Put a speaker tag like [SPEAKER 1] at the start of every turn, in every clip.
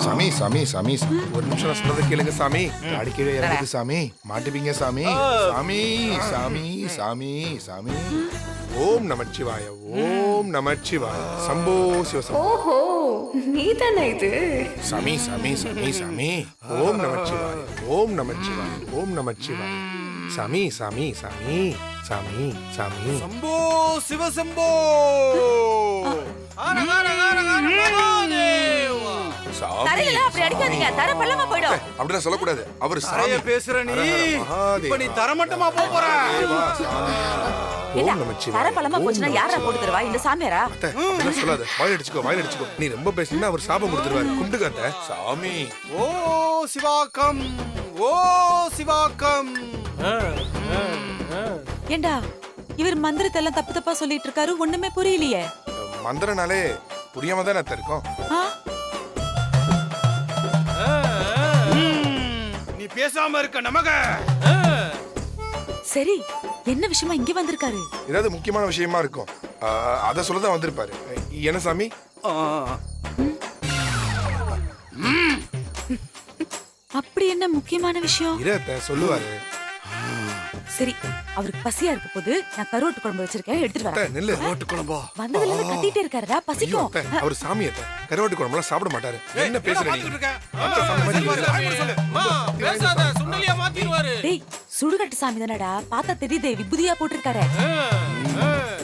[SPEAKER 1] சாமி சாமி சாமி ஒரு நிமிஷம் நான் சொல்றதை கேளுங்க சாமி. அடி கீழே இறங்குது சாமி, மாட்டுப்பீங்க சாமி. சாமி சாமி சாமி சாமி. ஓம் நமச்சிவாய, ஓம் நமச்சிவாய. சம்போ சிவசம்போ.
[SPEAKER 2] ஓஹோ, நீதானே இது?
[SPEAKER 1] சாமி சாமி சாமி சாமி. ஓம் நமச்சிவாய, ஓம் நமச்சிவாய, ஓம் நமச்சிவாய. சாமி சாமி சாமி சாமி சாமி.
[SPEAKER 3] சம்போ சிவசம்போ.
[SPEAKER 4] தரையில அப்படி அடிக்காதீங்க, தரை பள்ளமா போய்டும்.
[SPEAKER 1] அப்படிலாம் சொல்லக்கூடாது. அவர்
[SPEAKER 3] நிறைய பேசுற நீ இப்ப நீ தரமட்டமா போற.
[SPEAKER 1] ஓம் நமச்சிவாய.
[SPEAKER 4] தரை பள்ளமா போச்சுன்னா யாரா போட்டு தருவா? இந்த சாமியாரா?
[SPEAKER 1] அப்படிலாம் சொல்லாத. வாயில் அடிச்சுக்கோ, வாயில் அடிச்சுக்கோ. நீ ரொம்ப பேசினா அவர் சாபம் கொடுத்துருவாரு. கும்பிடுங்க அத்தை. சாமி.
[SPEAKER 3] ஓ சிவாக்கம், ஓ சிவாக்கம்.
[SPEAKER 4] ஏண்டா இவர் மந்திரத்தை எல்லாம் தப்பு தப்பா சொல்லிட்டு இருக்காரு, ஒண்ணுமே புரியலையே.
[SPEAKER 1] மந்திரனாலே புரியாம தானே அத்தை இருக்கும்.
[SPEAKER 3] நீ பேசாம இருக்க நமக.
[SPEAKER 4] சரி, என்ன விஷயமா இங்க வந்திருக்காரு?
[SPEAKER 1] ஏதாவது முக்கியமான விஷயமா இருக்கும். அத சொல்லதான் வந்திருப்பாரு. என்ன சாமி?
[SPEAKER 4] அப்படி என்ன முக்கியமான விஷயம்?
[SPEAKER 1] இரத்த சொல்லுவாரு.
[SPEAKER 4] சரி, அவருக்கு பசியா இருக்க போது நான் கருவாட்டு குழம்பு வச்சிருக்கேன், எடுத்துட்டு வரேன்.
[SPEAKER 1] நெல்லு
[SPEAKER 3] ரோட்டு குழம்பா.
[SPEAKER 4] வந்ததுல இருந்து கத்திட்டே இருக்காருடா, பசிக்கும்.
[SPEAKER 1] அவர் சாமி அத்தை. கருவாட்டு குழம்புலாம் சாப்பிட மாட்டாரு. என்ன பேசுற நீ?
[SPEAKER 4] டேய், சுடுகாட்டு சாமி தானடா, பார்த்தா தெரியுதே, விபூதியா போட்டிருக்காரு.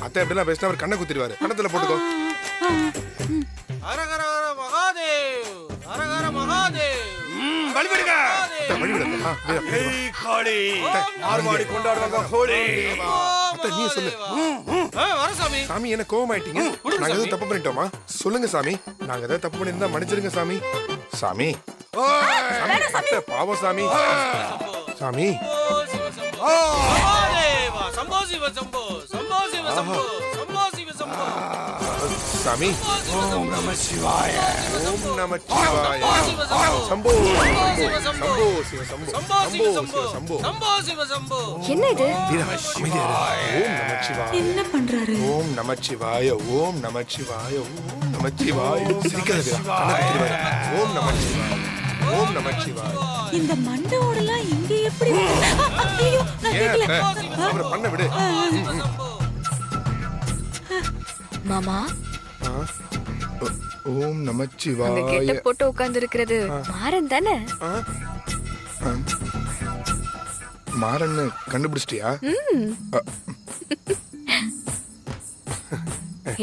[SPEAKER 1] அத்தை எப்படிலாம் பேசினா அவர் கண்ணை குத்திடுவாரு. கண்ணத்துல போட்டுக்கோ.
[SPEAKER 5] ஹரஹர மகாதேவ், ஹரஹர மகாதேவ்.
[SPEAKER 3] வழிவிடுங்க. காளி மார்வாடி கொண்டாடுவாங்க ஹோலி.
[SPEAKER 1] அத்தை நீ சொல்லு.
[SPEAKER 5] வர சாமி.
[SPEAKER 1] சாமி என்ன கோவமாயிட்டீங்க? நாங்க எதுவும் தப்பு பண்ணிட்டோமா? சொல்லுங்க சாமி. நாங்க ஏதாவது தப்பு பண்ணிருந்தா மன்னிச்சிருங்க சாமி. சாமி. அத்தை பாவம் சாமி. சாமி.
[SPEAKER 5] மகாதேவா, சம்போ சிவ சம்போ, சம்போ சிவ சம்போ, சம்போ சிவ சம்போ.
[SPEAKER 1] சாமி.
[SPEAKER 3] ஓம் நம சிவாய.
[SPEAKER 1] ஓம் நமச்சிவாய. சம்போ சம்போ சிவ சம்போ,
[SPEAKER 5] சம்போ சிவ
[SPEAKER 1] சம்போ
[SPEAKER 5] சம்போ,
[SPEAKER 1] சிவ சம்போ.
[SPEAKER 5] சம்போ சிவ சம்போ.
[SPEAKER 2] என்ன இது?
[SPEAKER 1] அமைதியா இரு. ஓம் நமச்சிவாய.
[SPEAKER 4] என்ன பண்றாரு?
[SPEAKER 1] ஓம் நமச்சிவாய, ஓம் நமச்சிவாய, ஓம் நமச்சிவாய. சிரிக்காத வீரா. கண்ணை குத்திடுவாரு. ஓம் நமச்சிவாய, ஓம் நமச்சிவாய.
[SPEAKER 4] இந்த மண்டோடலாம் இங்க எப்படி? ஐயோ, நான்
[SPEAKER 1] ஏன்
[SPEAKER 4] கேக்கல.
[SPEAKER 1] அத்தை? அவரை பண்ண விடு.
[SPEAKER 2] மாமா,
[SPEAKER 1] ஓம்
[SPEAKER 2] அந்த
[SPEAKER 1] நமச்சிவாய.
[SPEAKER 2] கெட்ட போட்டு உட்கார்ந்து இருக்கிறது மாறன் தானே?
[SPEAKER 1] மாறன்னு கண்டுபிடிச்சிட்டியா?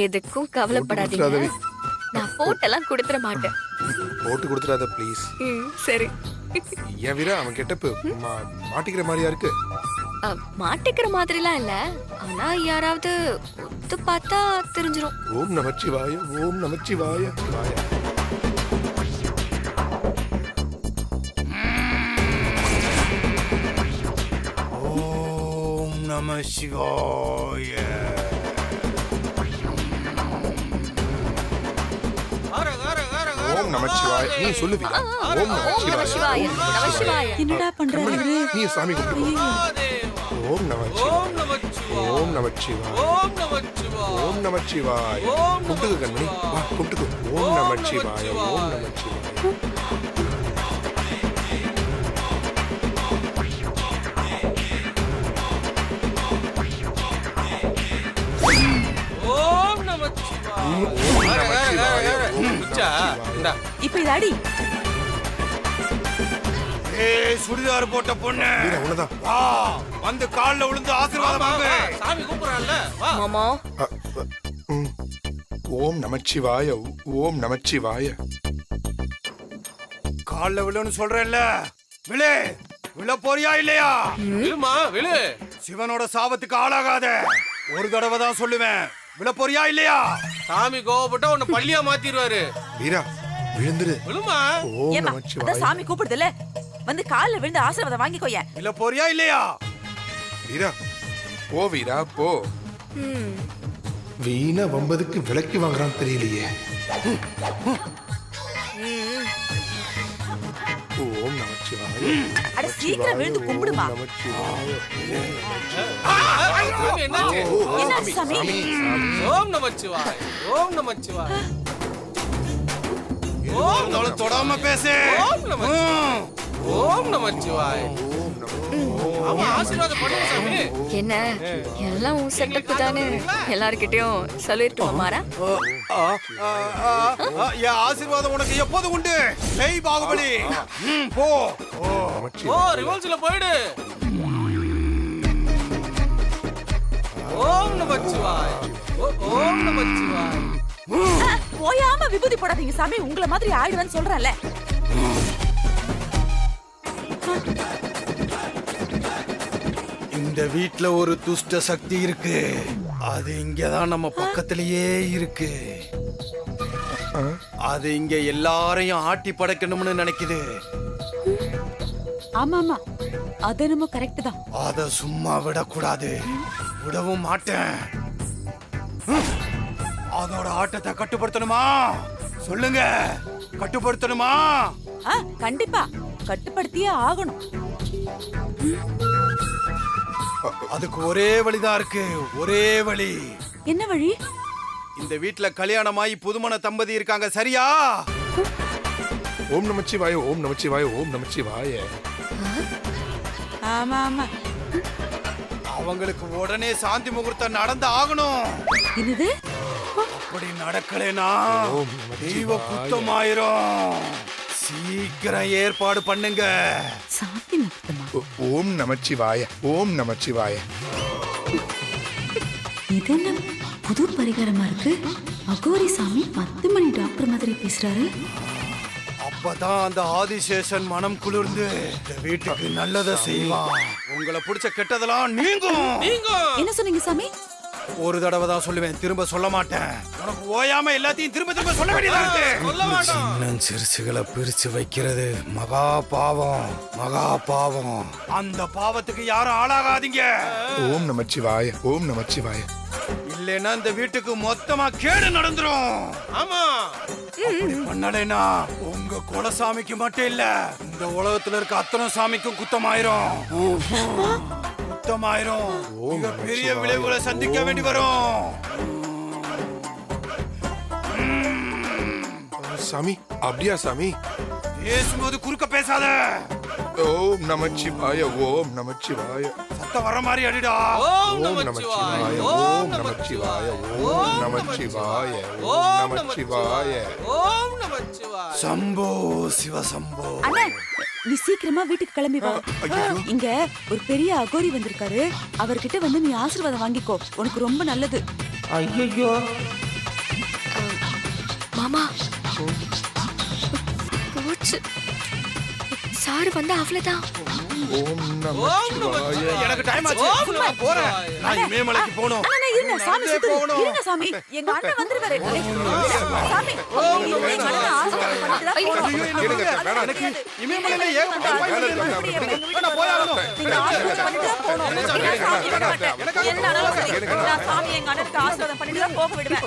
[SPEAKER 2] எதுக்கும் கவலைப்படாதீங்க, நான் போட்டெல்லாம் கொடுத்துட மாட்டேன்.
[SPEAKER 1] போட்டு கொடுத்துடாத ப்ளீஸ்.
[SPEAKER 2] சரி.
[SPEAKER 1] ஏன் வீரா அவன் கெட்டப்பு மாட்டிக்கிற மாதிரியா இருக்கு?
[SPEAKER 2] மாட்டிக்கிற மாதிரிலாம் இல்ல, ஆனா யாராவது ஒத்து பார்த்தா தெரிஞ்சிரும்.
[SPEAKER 1] ஓம் நமச்சிவாய, ஓம் நமச்சிவாய.
[SPEAKER 3] ஓம் நம சிவாய.
[SPEAKER 5] ஹரஹர ஹரஹர.
[SPEAKER 1] ஓம் நமச்சிவாய. நீ சொல்லு வீரா. ஓம்
[SPEAKER 2] ஓம் நம சிவாய,
[SPEAKER 1] நமச்சிவாய.
[SPEAKER 2] நம சிவாய.
[SPEAKER 4] என்னடா பண்றாரு இவரு?
[SPEAKER 1] நீ சாமி கும்பிடு.
[SPEAKER 5] மகாதேவா.
[SPEAKER 1] ஓம் நமச்சிவாய,
[SPEAKER 5] ஓம் நமச்சிவாய.
[SPEAKER 1] ஓம் நமச்சிவாய,
[SPEAKER 5] ஓம் நமச்சிவாய.
[SPEAKER 1] ஓம் நமச்சிவாய.
[SPEAKER 5] ஓம்
[SPEAKER 1] கும்பிட்டுக்கு கண்மணி, வா கும்பிட்டுக்கு. ஓம் நமச்சிவாய, ஓம் நமச்சிவாய.
[SPEAKER 5] ஓம் நமச்சிவாய.
[SPEAKER 1] ஓம் நமச்சிவாய, ஓம்
[SPEAKER 5] இச்சா, இந்தா.
[SPEAKER 4] இப்ப இது அடி.
[SPEAKER 3] ஏய் சுடிதார் போட்ட பொண்ணு,
[SPEAKER 1] வீரா உனதான்.
[SPEAKER 3] வா வந்து கால்ல விழுந்து ஆசீர்வாதம்
[SPEAKER 5] வா,
[SPEAKER 3] வாங்கு.
[SPEAKER 5] வா, சாமி கூப்பிடுறான்ல, வா.
[SPEAKER 2] மாமா,
[SPEAKER 1] ஓம் நமச்சிவாய, ஓம் நமச்சிவாய.
[SPEAKER 3] கால்ல விழுன்னு சொல்றேன்ல, விழு. விழ போறியா இல்லையா?
[SPEAKER 5] விழுமா, விழு.
[SPEAKER 3] சிவனோட சாபத்துக்கு ஆளாகாத. ஒரு தடவை தான் சொல்லுவேன். விழ போறியா இல்லையா?
[SPEAKER 5] சாமி கோவப்பட்டா உன்னை பள்ளியா மாத்திடுவாரு.
[SPEAKER 1] வீரா விழுந்துரு.
[SPEAKER 5] விழுமா.
[SPEAKER 1] ஓம்
[SPEAKER 4] ஏம்மா,
[SPEAKER 1] நமச்சிவாய.
[SPEAKER 4] அதான் சாமி கூப்பிடுதுல, வந்து கால்ல விழுந்து ஆசீர்வாதம் வாங்கிக்கோய.
[SPEAKER 3] விழ போறியா இல்லையா?
[SPEAKER 1] வீரா போ வீரா போ. வீணா வம்பதுக்கு விலைக்கு வாங்குறான்னு தெரியலையே. ஓம் நமச்சிவாய.
[SPEAKER 4] அட சீக்கிரம் விழுந்து கும்பிடுமா.
[SPEAKER 1] நமச்சிவாய.
[SPEAKER 5] சாமி, என்னாச்சு?
[SPEAKER 4] என்னாச்சு சாமி?
[SPEAKER 5] ஓம் நமச்சிவாய, ஓம் நமச்சிவாய.
[SPEAKER 3] எதுவா இருந்தாலும் தொடாம பேசு.
[SPEAKER 5] ஓம் நமச்சிவாய. ஆமா, ஆசீர்வாதம் பண்ணுங்க சாமி.
[SPEAKER 2] என்ன எல்லாம் உன் செட்டப் தானே, எல்லார்கிட்டயும் சொல்லிட்டு மாறா.
[SPEAKER 3] என் ஆசீர்வாதம் உனக்கு எப்போது உண்டு. ஜெய் பாகுபலி. போ.
[SPEAKER 5] ஓ, ரிவர்ஸ்ல போயிடு. ஓம் நமச்சிவாய. ஓம் நமச்சிவாய.
[SPEAKER 4] போயாம விபூதி போடாதீங்க சாமி, உங்களை மாதிரி ஆயிடுவேன்னு சொல்றேன்ல.
[SPEAKER 3] இந்த வீட்ல ஒரு துஷ்ட சக்தி இருக்கு. அது இங்கதான் நம்ம பக்கத்திலேயே இருக்கு. அது இங்க எல்லாரையும் ஆட்டி படைக்கணும்னு நினைக்குது.
[SPEAKER 4] ஆமா ஆமா, அது என்னமோ கரெக்ட் தான்.
[SPEAKER 3] அத சும்மா விடக்கூடாது, விடவும் மாட்டேன். அதோட ஆட்டத்தை கட்டுப்படுத்தணுமா? சொல்லுங்க, கட்டுப்படுத்தணுமா?
[SPEAKER 4] கண்டிப்பா கட்டுப்படுத்தியே ஆகணும்.
[SPEAKER 3] அதுக்கு ஒரே வழிதான் இருக்கு, ஒரே வழி.
[SPEAKER 4] என்ன வழி?
[SPEAKER 3] இந்த வீட்ல கல்யாணமாயி புதுமண தம்பதி இருக்காங்க, சரியா?
[SPEAKER 1] ஓம் நமச்சிவாய, ஓம் நமச்சிவாய, ஓம் நமச்சிவாய.
[SPEAKER 4] ஆமா ஆமா.
[SPEAKER 3] அவங்களுக்கு உடனே சாந்தி முகூர்த்தம் நடந்து ஆகணும்.
[SPEAKER 4] என்னது?
[SPEAKER 3] அப்படி நடக்கலைனா தெய்வ குத்தமாயிரும். சீக்கிரம் ஏற்பாடு பண்ணுங்க.
[SPEAKER 4] சாந்தி முகூர்த்தமா?
[SPEAKER 1] ஓம் நமச்சிவாய, ஓம் நமச்சிவாய.
[SPEAKER 6] இது என்ன புது பரிகாரமா இருக்கு? அகோரி சாமி 10 மணி டாக்டர் மாதிரி பேசுறாரு.
[SPEAKER 3] அப்பதான் அந்த ஆதிசேஷன் மனம் குளிர்ந்து இந்த வீட்டுக்கு நல்லதை செய்வான். உங்களை பிடிச்ச கெட்டதெல்லாம் நீங்கும்.
[SPEAKER 4] என்ன சொன்னீங்க சாமி?
[SPEAKER 3] ஒரு தடவை தான் சொல்லுவேன், திரும்ப சொல்ல மாட்டேன். உனக்கு ஓயாம எல்லாத்தையும் திரும்ப திரும்ப சொல்ல வேண்டியதா இருக்கு.
[SPEAKER 5] சொல்ல மாட்டோம்.
[SPEAKER 3] சின்ன சிறுசுகளை பிரிச்சு வைக்கிறது மகா பாவம், மகா பாவம். அந்த பாவத்துக்கு யாரும் ஆளாகாதீங்க.
[SPEAKER 1] ஓம் நமச்சிவாய, ஓம் நமச்சிவாய.
[SPEAKER 3] இல்லைன்னா இந்த வீட்டுக்கு மொத்தமா கேடு நடந்துரும்.
[SPEAKER 5] ஆமா,
[SPEAKER 3] அப்படி பண்ணலைன்னா உங்க குலசாமிக்கு மட்டும் இல்ல, இந்த உலகத்துல இருக்க அத்தனை சாமிக்கும் குத்தமாயிரும். குத்தமாயிரும். மிக பெரிய விளைவுகளை சந்திக்க வேண்டி வரும்.
[SPEAKER 1] சாமி, அப்படியா சாமி?
[SPEAKER 3] பேசும்போது குறுக்க பேசாத.
[SPEAKER 1] ஓம் நமச்சிவாய, ஓம் நமச்சிவாய.
[SPEAKER 3] சத்தம் வர மாதிரி அடிடா.
[SPEAKER 5] ஓம்
[SPEAKER 1] ஓம்
[SPEAKER 5] நமச்சிவாய.
[SPEAKER 1] நமச்சிவாய, ஓம் நமச்சிவாய, ஓம் நமச்சிவாய, ஓம் நமச்சிவாய.
[SPEAKER 5] ஓம் நமச்சிவாய.
[SPEAKER 3] சம்போ சிவ சம்போ.
[SPEAKER 4] அண்ணா, நீ சீக்கிரமா வீட்டுக்கு கிளம்பி வா. இங்க ஒரு பெரிய அகோரி வந்திருக்காரு, அவர்கிட்ட வந்து நீ ஆசீர்வாதம் வாங்கிக்கோ, உனக்கு ரொம்ப நல்லது.
[SPEAKER 5] ஐயோ,
[SPEAKER 2] மாமா போச்சு, சாரு வந்து அவ்வளவுதான்.
[SPEAKER 1] ஓம் நமச்சிவாய.
[SPEAKER 3] எனக்கு டைம் ஆச்சு, நான் போறேன். நான் இமயமலைக்கு போகணும்.
[SPEAKER 4] அண்ணா, இருங்க சாமி,
[SPEAKER 3] நடந்தே போகணும்.
[SPEAKER 4] இருங்க சாமி, எங்க அண்ணன் வந்துருவாரு. சாமி, எங்க அண்ணன் ஆசீர்வாதம் பண்ணிட்டு தான் போகணும்.
[SPEAKER 1] கேளுங்க, வேணாம்.
[SPEAKER 3] எனக்கு இமயமலையில ஏகப்பட்ட appointment இருக்கு. நான் போய் ஆகணும்.
[SPEAKER 4] நீங்க ஆசீர்வாதம் பண்ணிட்டு தான் போகணும். இல்ல சாமி, விட மாட்டேன். என்ன ஆனாலும் சரி, நான் சாமி எங்க அண்ணனுக்கு ஆசீர்வாதம் பண்ணிட்டு தான் போக விடுவேன்.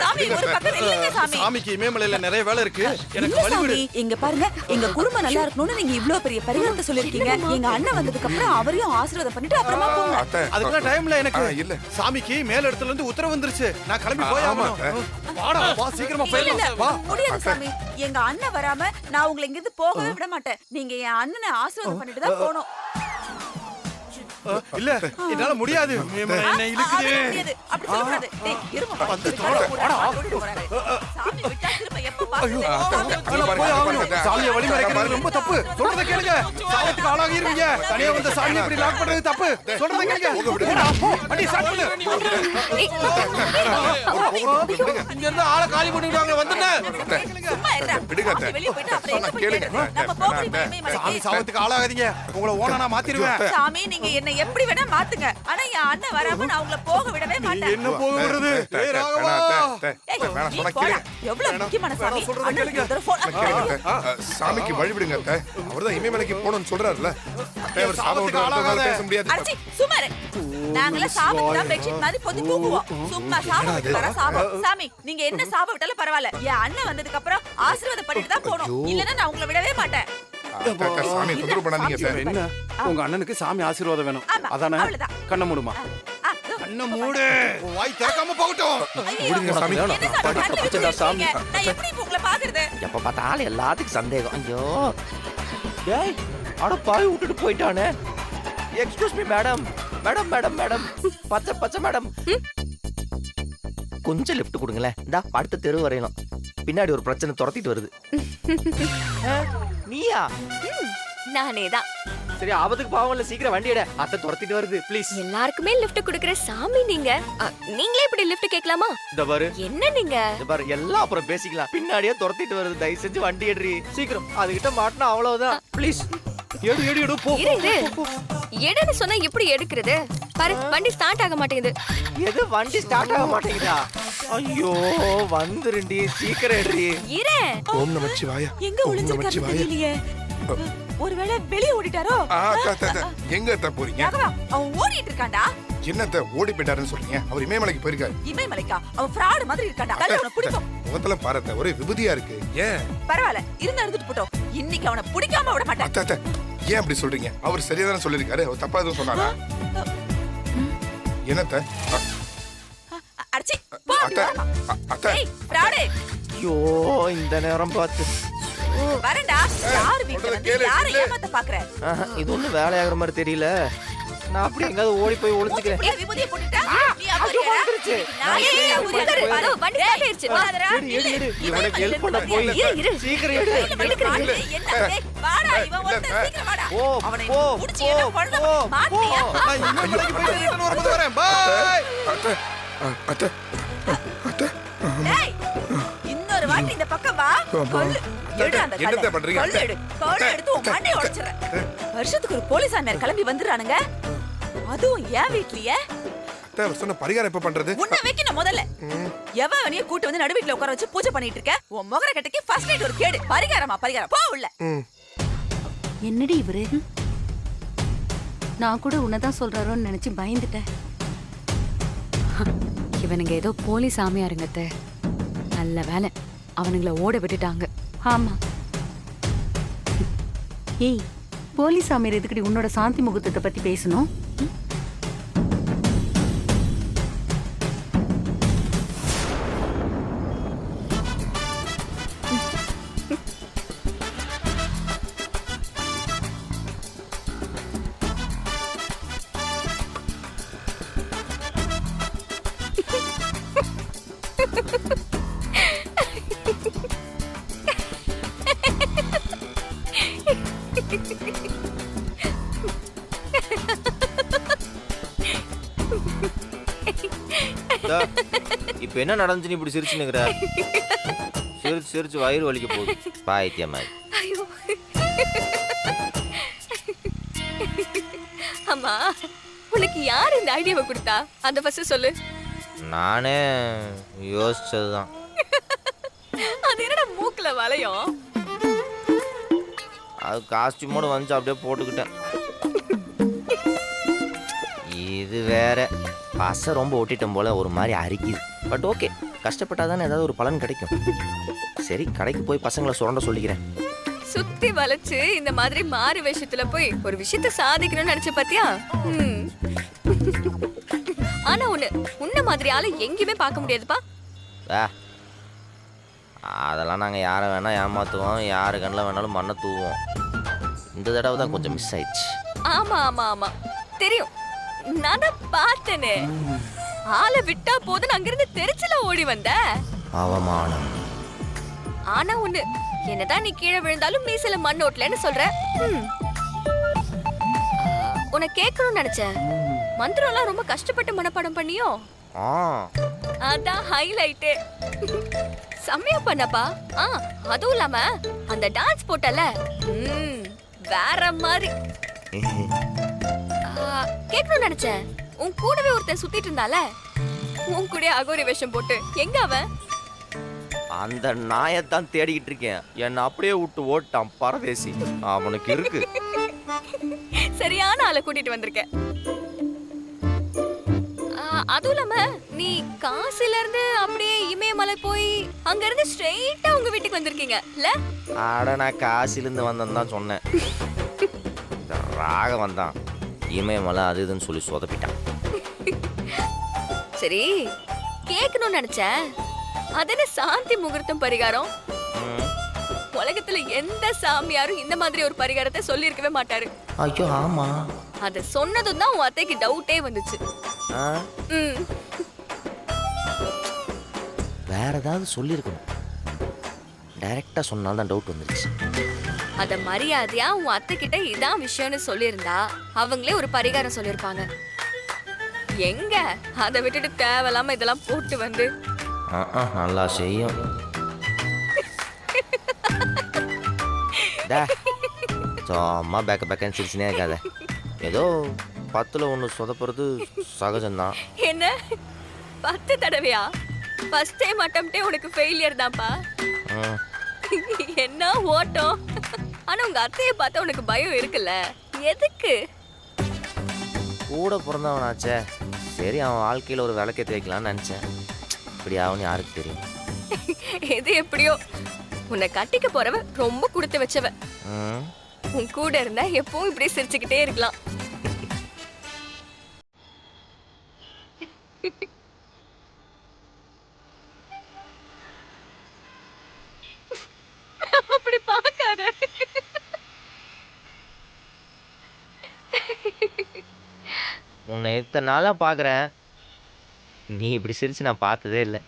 [SPEAKER 4] சாமி, ஒரு பக்கம் இல்லைங்க சாமி.
[SPEAKER 3] சாமிக்கு இமயமலையில நிறைய வேலை இருக்கு, எனக்கு
[SPEAKER 4] இல்ல
[SPEAKER 3] வழிவிடு.
[SPEAKER 4] சாமி, இங்க பாருங்க, எங்க குடும்பம் நல்லா இருக்கணும்னு நீங்க இவ்ளோ பெரிய பரிகாரத்தை சொல்லிருக்கீங்க. எங்க அண்ணன் வந்ததுக்கு அப்புறம் அவரையும் ஆசீர்வாதம் பண்ணிட்டு அப்புறமா போங்க.
[SPEAKER 1] அத்தை,
[SPEAKER 3] அதுக்கெல்லாம் டைம்ல எனக்கு
[SPEAKER 1] இல்ல.
[SPEAKER 3] சாமிக்கு மேல இடத்துல இருந்து உத்தரவு வந்துருச்சு. நான் கிளம்பி போய் ஆகணும். வாடா, வா, சீக்கிரமா
[SPEAKER 4] இல்ல, இல்ல,
[SPEAKER 3] போயிடலாம். வா.
[SPEAKER 4] முடியாது சாமி, எங்க அண்ணன் வராம நான் உங்களை இங்க இருந்து போகவே விட மாட்டேன். நீங்க என் அண்ணனை ஆசீர்வாதம் பண்ணிட்டு தான் போகணும்.
[SPEAKER 3] இல்ல, என்னால முடியாது. இமயமலை என்னை இழுக்குது.
[SPEAKER 4] அதெல்லாம் முடியாது. அப்படி சொல்லக்கூடாது. டேய், இருமா, கூட்டிட்டு போறாரு. சாமி விட்டா திரும்ப எப்ப பாக்குறது?
[SPEAKER 3] நான் போய் ஆகணும். சாமியை வழிமறைக்கிறது ரொம்ப தப்பு. சொல்றதை கேளுங்க. சாயத்துக்கு ஆளாகி இருவீங்க. தனியா வந்து சாமியை இப்படி லாக் பண்றது தப்பு. சொல்றதை கேளுங்க. போடா, போ. அடி ஸ்டார்ட் பண்ணு.
[SPEAKER 5] இங்க இருந்து ஆளை காலி பண்ணிடுவாங்க. வந்துட்டேன்.
[SPEAKER 4] சும்மா இருடா.
[SPEAKER 1] விடுங்க அத்தை.
[SPEAKER 4] சாமி வெளிய போயிட்டு அப்புறம் எங்க போய்
[SPEAKER 1] கேளுங்க.
[SPEAKER 4] தேடுறது? நம்ம போக முடியுமா?
[SPEAKER 3] சாமி சாவத்துக்கு ஆளாகாதீங்க. உங்களை ஓனா நான் மாத்திருவேன்.
[SPEAKER 4] சாமி, நீங்க என்ன எப்படி வேணா மாத்துங்க, ஆனா என் அண்ணன் வராம நான் உங்களை போக விடவே மாட்டேன்.
[SPEAKER 3] என்ன போக விடுறது? ஏய் ராகவா.
[SPEAKER 4] ஏய்,
[SPEAKER 1] வேணாம்,
[SPEAKER 4] நீ
[SPEAKER 1] சொன்னா
[SPEAKER 4] போடா.
[SPEAKER 1] கேளுங்க.
[SPEAKER 4] எவ்வளவு முக்கியமான சாமி.
[SPEAKER 3] சொல்றதை
[SPEAKER 4] அண்ணனுக்கு
[SPEAKER 3] கேளுங்க.
[SPEAKER 4] ஒரு தடவை phone-
[SPEAKER 1] கேளுங்க அத்தை. சாமிக்கு வழி விடுங்க அத்தை. அவர்தான் இமயமலைக்கு போகணும்னு சொல்றாருல்ல. அத்தை, அவர் சாபம் விடுறதுனால பேச முடியாது.
[SPEAKER 4] அடிச்சி, சும்மா இரு. நாங்கெல்லாம் சாபம் விட்டா பெட்ஷீட் மாதிரி பொத்தி தூக்குவோம். சும்மா சாபம் விட்டு வர சாபம். சாமி, நீங்க என்ன சாபம் விட்டாலும் பரவாயில்ல, என் அண்ணன் வந்ததுக்கு அப்புறம் ஆசீர்வாதம் பண்ணிட்டு தான் போகணும். இல்லன்னா நான் உங்களை விடவே மாட்டேன்.
[SPEAKER 1] அத்தை, அத்தை, சாமி தொந்தரவு பண்ணாதீங்க
[SPEAKER 3] இப்ப
[SPEAKER 1] அத்தை.
[SPEAKER 3] என்ன? உங்க அண்ணனுக்கு சாமி ஆசீர்வாதம் வேணும்.
[SPEAKER 4] ஆமா,
[SPEAKER 3] அதானே?
[SPEAKER 4] அவ்வளவுதான்.
[SPEAKER 3] கண்ண மூடுமா. கண்ண மூடு. உன் வாய் திறக்காம போகட்டும்.
[SPEAKER 4] ஐயோ,
[SPEAKER 1] விடுங்க சாமி.
[SPEAKER 4] என்ன சாமி, கண்ணுல வச்சு இருக்கீங்க? நான் எப்படி இப்ப உங்களை பாக்குறது?
[SPEAKER 7] எப்ப பார்த்தாலும் எல்லாத்துக்கும் சந்தேகம். ஐயோ டேய் அட பாய் விட்டுட்டு போயிட்டானே. Excuse me madam, madam madam madam, பச்சை பச்சை மேடம், கொஞ்சம் லிஃப்ட் கொடுங்களேன். இந்தா அடுத்த தெரு வரையணும். பின்னாடி ஒரு பிரச்சனை துரத்திட்டு வருது. நீயா?
[SPEAKER 2] நானே தான்.
[SPEAKER 7] சரி ஆபத்துக்கு பாவம் இல்ல, சீக்கிரம் வண்டி எடு. அத்தை துரத்திட்டு வருது ப்ளீஸ்.
[SPEAKER 2] எல்லாருக்குமே லிஃப்ட் குடுக்குற சாமி நீங்க. நீங்களே இப்படி லிஃப்ட் கேட்கலாமா?
[SPEAKER 7] இந்த பாரு
[SPEAKER 2] என்ன நீங்க?
[SPEAKER 7] இந்த பாரு எல்லாம் அப்புறம் பேசிக்கலாம். பின்னாடியே துரத்திட்டு வருது. தயவு செஞ்சு வண்டி எடுறி சீக்கிரம். அதுகிட்ட மாட்டினா அவ்வளவுதான். ப்ளீஸ் எடு எடு எடு போ.
[SPEAKER 2] இரு எடுன்னு சொன்னா எப்படி எடுக்கிறது? பாரு வண்டி ஸ்டார்ட் ஆக மாட்டேங்குது.
[SPEAKER 7] எது வண்டி ஸ்டார்ட் ஆக மாட்டேங்குதா? ஐயோ வந்துருண்டி, சீக்கிரம் எடுறி.
[SPEAKER 2] இரு.
[SPEAKER 1] ஓம் நமச்சிவாய.
[SPEAKER 4] எங்க ஒளிஞ்சிருக்காரு தெரியலையே. ஒருவேளை வெளிய ஓடிட்டாரோ?
[SPEAKER 1] எங்க அத்தை போறீங்க?
[SPEAKER 4] ராகவா, அவன் ஓடிட்டு இருக்கான்டா.
[SPEAKER 1] என்னத்த ஓடி போயிட்டாருன்னு சொல்றீங்க? அவர் இமயமலைக்கு போயிருக்காரு.
[SPEAKER 4] இமயமலைக்கா? அவன் ஃப்ராட் மாதிரி இருக்கான்டா. அவனை பிடிக்கும்.
[SPEAKER 1] முகத்துல பாரத்த ஒரே விபதியா இருக்கு. ஏன்?
[SPEAKER 4] பரவாயில்ல, இருந்துட்டு போட்டோம். இன்னைக்கு அவனை பிடிக்காம விட மாட்டேன்.
[SPEAKER 1] அத்தை ஏன் அப்படி சொல்றீங்க? அவர் சரியாதானே சொல்லிருக்காரு. அவர் தப்பா எதுவும் சொன்னாரா? என்னத்த?
[SPEAKER 4] அடிச்சி போ.
[SPEAKER 1] அத்தை அத்தை
[SPEAKER 4] ஏய் ஃப்ராடே.
[SPEAKER 7] ஐயோ இந்த நேரம் பார்த்து
[SPEAKER 4] வரேன்டா. யார் வீட்ல வந்து யாரை ஏமாத்த பாக்குற?
[SPEAKER 7] இது ஒண்ணும் வேலையாகிற மாதிரி தெரியல. நான் அப்படி எங்காவது ஓடி போய் ஒளிஞ்சுக்கிறேன்.
[SPEAKER 4] இப்படியே விபூதியை போட்டுட்டா நீ அப்படியே நான் ஏன் விபூதி
[SPEAKER 2] பாரு வண்டி ஸ்டார்ட் ஆயிருச்சு.
[SPEAKER 7] எடு எடு இவனுக்கு ஹெல்ப் பண்ண போய்
[SPEAKER 2] இரு.
[SPEAKER 7] சீக்கிரம் எடு.
[SPEAKER 4] என்ன டேய் வாடா, இவன் வந்து சீக்கிரம் வாடா.
[SPEAKER 7] ஓ
[SPEAKER 4] அவனை
[SPEAKER 7] ஓ
[SPEAKER 4] புடிச்சு என்ன பண்ணு மாட்டியா?
[SPEAKER 3] நான் இமயமலைக்கு போயிட்டு ரிட்டர்ன் வரும்போது வரேன். பாய்.
[SPEAKER 1] அத்தை அத்தை அத்தை
[SPEAKER 4] டேய் இன்னொரு வாட்டி இந்த பக்கம் வா. கொல்லு. எடு அந்த கல்லை.
[SPEAKER 1] என்னத்த பண்றீங்க?
[SPEAKER 4] கொல்லு எடு. கொல்லு எடுத்து உன் மண்டையை உடைச்சிடுறேன். வருஷத்துக்கு ஒரு போலீஸ் ஆமையார் கிளம்பி வந்துறானுங்க. அதுவும் ஏன் வீட்லயே?
[SPEAKER 1] அத்தை அவர் சொன்ன பரிகாரம் எப்ப பண்றது?
[SPEAKER 4] உன்னை வைக்கணும் முதல்ல. எவனையும் கூட்டு வந்து நடு வீட்ல உட்கார வச்சு பூஜை பண்ணிட்டு இருக்க. உன் முகர கட்டைக்கு ஃபர்ஸ்ட் நைட் ஒரு கேடு. பரிகாரமா பரிகாரம் போ உள்ள.
[SPEAKER 6] என்னடி இவரு? நான் கூட உன்னதான் சொல்றாரோன்னு நினைச்சு பயந்துட்டேன்.
[SPEAKER 2] இவனுங்க ஏதோ போலீஸ் ஆமையாருங்கத்த. நல்ல வேலை அவனுங்கள ஓட விட்டுட்டாங்க.
[SPEAKER 6] ஆமா. ஏய், போலீஸ் ஆமையர் எதுக்கடி உன்னோட சாந்தி முகூர்த்தத்தை பத்தி பேசணும்?
[SPEAKER 7] இப்ப என்ன நடந்துச்சு இப்படி சிரிச்சு நிக்கிற? சிரிச்சு சிரிச்சு வயிறு வலிக்க போகுது. பாய்த்தியம் மாதிரி.
[SPEAKER 2] ஐயோ. அம்மா உனக்கு யார் இந்த ஐடியாவை கொடுத்தா? அந்த ஃபர்ஸ்ட் சொல்லு.
[SPEAKER 7] நானே யோசிச்சதுதான்.
[SPEAKER 2] அது என்னடா மூக்குல வளையும்?
[SPEAKER 7] அது காஸ்டியூமோட வந்து அப்படியே போட்டுக்கிட்டேன். இது வேற பசை ரொம்ப ஒட்டிட்டோம் போல ஒரு மாதிரி அரிக்குது. பட் ஓகே, கஷ்டப்பட்டாதானே ஏதாவது ஒரு பலன் கிடைக்கும். சரி கடைக்கு போய் பசங்களை சுரண்ட சொல்லிக்கிறேன்.
[SPEAKER 2] சுத்தி வளைச்சு இந்த மாதிரி மாறு விஷயத்துல போய் ஒரு விஷயத்த சாதிக்கணும்னு நினைச்ச பாத்தியா? ஆனா உன்ன மாதிரி ஆளு எங்கேயுமே பார்க்க முடியாதுப்பா.
[SPEAKER 7] அதெல்லாம் நாங்கள் யாரை வேணா ஏமாத்துவோம், யாரு கண்ணில் வேணாலும் மண்ணை தூவோம். இந்த தடவை தான் கொஞ்சம் மிஸ் ஆயிடுச்சு.
[SPEAKER 2] ஆமா ஆமா ஆமா தெரியும், நான் தான் பார்த்தேனே. ஆளை விட்டா போதுன்னு அங்கிருந்து தெரிச்சல ஓடி வந்த.
[SPEAKER 7] அவமானம்.
[SPEAKER 2] ஆனா என்னதான் நீ கீழே விழுந்தாலும் மீசல மண் ஓட்டலன்னு சொல்ற. உன்னை கேட்கணும்னு நினைச்சேன். மந்திரம்லாம் ரொம்ப கஷ்டப்பட்டு மனப்பாடம் பண்ணியோ? அதான் ஹைலைட்டே. செம்மையா பண்ணப்பா. அதுவும் இல்லாம அந்த டான்ஸ் போட்டல வேற மாதிரி. கேட்கணும்னு நினைச்சேன். உன் கூடவே ஒருத்தன் சுத்திட்டு இருந்தால, உன் கூட அகோரி வேஷம் போட்டு எங்க அவன்?
[SPEAKER 7] அந்த நாயத்தான் தேடிக்கிட்டு இருக்கேன். என்ன அப்படியே விட்டு ஓட்டான் பரதேசி. அவனுக்கு இருக்கு.
[SPEAKER 2] சரியான ஆளை கூட்டிட்டு வந்திருக்க. அதுவும் இல்லாம நீ காசில இருந்து அப்படியே இமயமலை போய் அங்க இருந்து ஸ்ட்ரெயிட்டா உங்க வீட்டுக்கு வந்திருக்கீங்க இல்ல?
[SPEAKER 7] ஆட நான் காசில இருந்து வந்தேன்னு தான் சொன்னேன். ராக வந்தான் இமயமலை அது இதுன்னு சொல்லி சொதப்பிட்டான்.
[SPEAKER 2] சரி கேட்கணும்னு நினைச்சேன். அது என்ன சாந்தி முகூர்த்தம் பரிகாரம்? உலகத்துல எந்த சாமியாரும் இந்த மாதிரி ஒரு பரிகாரத்தை சொல்லியிருக்கவே மாட்டாரு.
[SPEAKER 7] ஐயோ ஆமா.
[SPEAKER 2] அத சொன்னதும் தான் உன் அத்தைக்கு டவுட்டே வந்துச்சு.
[SPEAKER 7] ஆ,
[SPEAKER 2] ம்.
[SPEAKER 7] வேற ஏதாவது சொல்லியிருக்கணும். டைரக்டா சொன்னால்தான் டவுட் வந்துருச்சு.
[SPEAKER 2] அத மரியாதையா உன் அத்தை கிட்ட இதான் விஷயம்னு சொல்லியிருந்தா அவங்களே ஒரு பரிகாரம் சொல்லியிருப்பாங்க. எங்க அதை விட்டுட்டு தேவையில்லாம இதெல்லாம் போட்டு வந்து
[SPEAKER 7] நல்லா செய்யும். சும்மா பேக்கன்னு சிரிச்சுனே இருக்காத. ஏதோ 10ல் 1 சொதப்புறது சகஜம்தான்.
[SPEAKER 2] என்ன 10 தடவையா? ஃபர்ஸ்ட் டைம் அட்டம்ப்டே உனக்கு ஃபெயிலியர் தான்ப்பா.
[SPEAKER 7] ம்,
[SPEAKER 2] என்ன ஓட்டம். ஆனா உங்க அத்தையை பார்த்தா உனக்கு பயம் இருக்குல்ல, எதுக்கு?
[SPEAKER 7] கூட பிறந்தவனாச்சே, சரி அவன் வாழ்க்கையில் ஒரு விளக்கேற்றி வைக்கலாம்னு நினச்சேன். இப்படி ஆகும்னு யாருக்கு தெரியும்?
[SPEAKER 2] எது எப்படியோ உன்னை கட்டிக்க போறவ ரொம்ப கொடுத்து வச்சவ.
[SPEAKER 7] ம்,
[SPEAKER 2] உன் கூட இருந்தா எப்பவும் இப்படி சிரிச்சுக்கிட்டே இருக்கலாம். அப்படி பார்க்காத.
[SPEAKER 7] உன்னை இத்தனை நாளாக பார்க்குறேன், நீ இப்படி சிரிச்சு நான் பார்த்ததே இல்லை.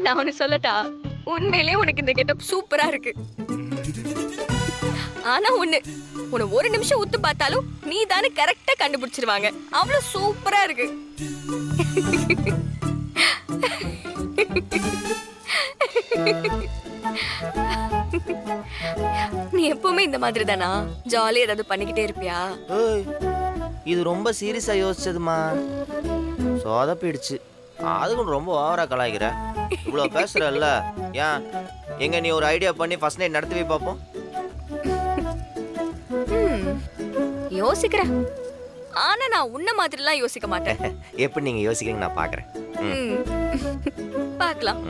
[SPEAKER 2] நான் ஒண்ணு சொல்லட்டா, உண்மையிலேயே உனக்கு இந்த கெட்டப் சூப்பரா இருக்கு. ஆனா உன்னை ஒரு நிமிஷம் உத்து பார்த்தாலும் நீ தானே கரெக்டா கண்டுபிடிச்சிருவாங்க. அவ்வளவு சூப்பரா இருக்கு. நீ எப்பவுமே இந்த மாதிரி தானா? ஜாலியா ஏதாவது பண்ணிக்கிட்டே இருப்பியா?
[SPEAKER 7] ஏய், இது ரொம்ப சீரியஸாக யோசிச்சதுமா, சொதப்பிடுச்சு. அதுக்கும் ரொம்ப ஓவரா கலாய்க்கிற. இவ்வளோ பேசுறல்ல, ஏன் எங்க நீ ஒரு ஐடியா பண்ணி ஃபர்ஸ்ட் நைட் நடத்தி போய் பார்ப்போம்.
[SPEAKER 2] யோசிக்கிறேன், ஆனா நான் உன்ன மாதிரிலாம் யோசிக்க மாட்டேன்.
[SPEAKER 7] எப்படி நீங்க யோசிக்கிறீங்க நான் பார்க்குறேன்.
[SPEAKER 2] பார்க்கலாம்.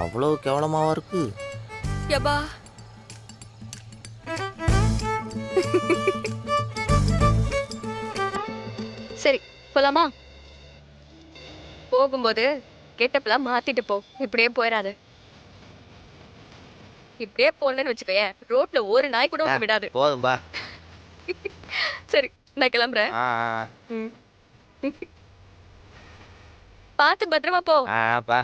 [SPEAKER 7] அவ்வளோ கேவலமாவா இருக்கு?
[SPEAKER 2] யப்பா, சரி போலாமா? போகும்போது கெட்டப்லாம் மாத்திட்டு போ. இப்படியே போயிடாது. இப்படியே போனேன்னு வச்சுக்கோயேன், ரோட்ல ஒரு நாய் கூட உன்னை விடாது.
[SPEAKER 7] போதும் பா.
[SPEAKER 2] சரி நான் கிளம்புறேன். ம். பார்த்து பத்திரமா போ.
[SPEAKER 7] பா.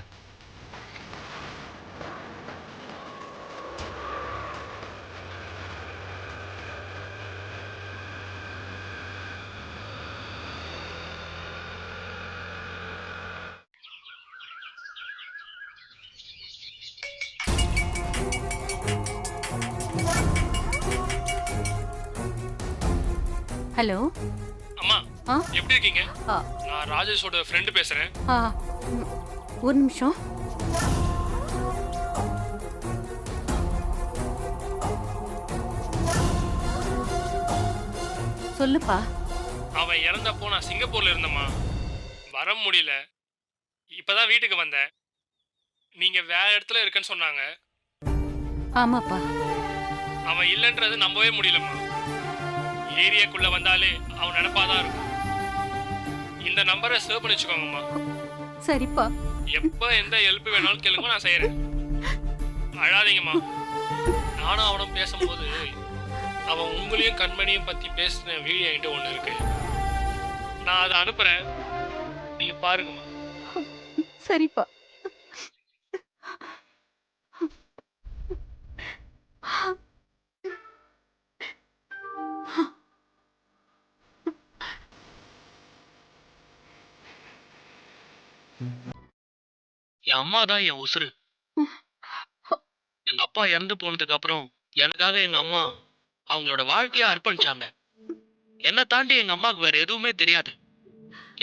[SPEAKER 6] ஹலோ.
[SPEAKER 5] அம்மா
[SPEAKER 6] ஆ?
[SPEAKER 5] எப்படி இருக்கீங்க?
[SPEAKER 6] ஆ.
[SPEAKER 5] நான் ராஜேஷோட ஃப்ரெண்டு பேசுறேன்.
[SPEAKER 6] ஒரு நிமிஷம். சொல்லுப்பா.
[SPEAKER 5] அவன் இறந்தப்போ நான் சிங்கப்பூர்ல இருந்தேம்மா, வர முடியல. இப்பதான் வீட்டுக்கு வந்தேன். நீங்க வேற இடத்துல இருக்கேன்னு சொன்னாங்க.
[SPEAKER 6] ஆமாப்பா.
[SPEAKER 5] அவன் இல்லைன்றது நம்பவே முடியலம்மா. ஏரியாக்குள்ள வந்தாலே அவன் நினைப்பாதான் இருக்கும். இந்த நம்பரை சேவ் பண்ணி வச்சுக்கோங்கம்மா.
[SPEAKER 6] சரிப்பா.
[SPEAKER 5] எப்ப எந்த ஹெல்ப் வேணாலும் கேளுங்க, நான் செய்யறேன். அழாதீங்கம்மா. நானும் அவனும் பேசும்போது அவன் உங்களையும் கண்மணியும் பத்தி பேசின வீடியோ என்கிட்ட ஒண்ணு இருக்கு. நான் அதை அனுப்புறேன், நீங்க பாருங்கம்மா.
[SPEAKER 6] சரிப்பா.
[SPEAKER 5] என் அம்மா தான் என் உசுரு. எங்க அப்பா இறந்து போனதுக்கு அப்புறம் எனக்காக எங்க அம்மா அவங்களோட வாழ்க்கைய அர்ப்பணிச்சாங்க. என்னை தாண்டி எங்க அம்மாவுக்கு வேற எதுவுமே தெரியாது.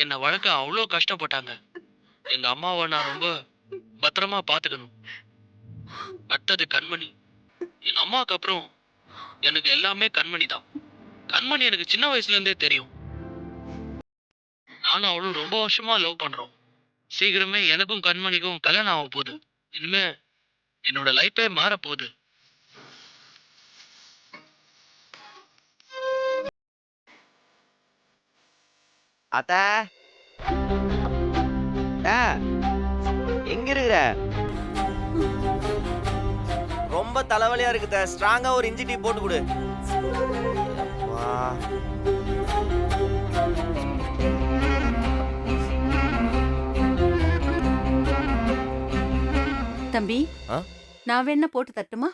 [SPEAKER 5] என்னை வளர்க்க அவ்வளோ கஷ்டப்பட்டாங்க. எங்க அம்மாவை நான் ரொம்ப பத்திரமா பார்த்துக்கணும். அடுத்தது கண்மணி. எங்க அம்மாவுக்கு அப்புறம் எனக்கு எல்லாமே கண்மணி தான். கண்மணி எனக்கு சின்ன வயசுல இருந்தே தெரியும். நானும் அவளும் ரொம்ப வருஷமா லவ் பண்றோம். சீக்கிரமே எனக்கும் கண்மணிக்கும் கல்யாணம் ஆக போகுது. இனிமே என்னோட லைஃபே மாற போகுது.
[SPEAKER 7] அத்த எங்க இருக்கிற? ரொம்ப தலைவலியா இருக்குத. ஸ்ட்ராங்கா ஒரு இஞ்சி டீ போட்டு கொடு. அப்பா.
[SPEAKER 8] தம்பி
[SPEAKER 7] ஆ?
[SPEAKER 8] நான் வேணா போட்டு தட்டுமா?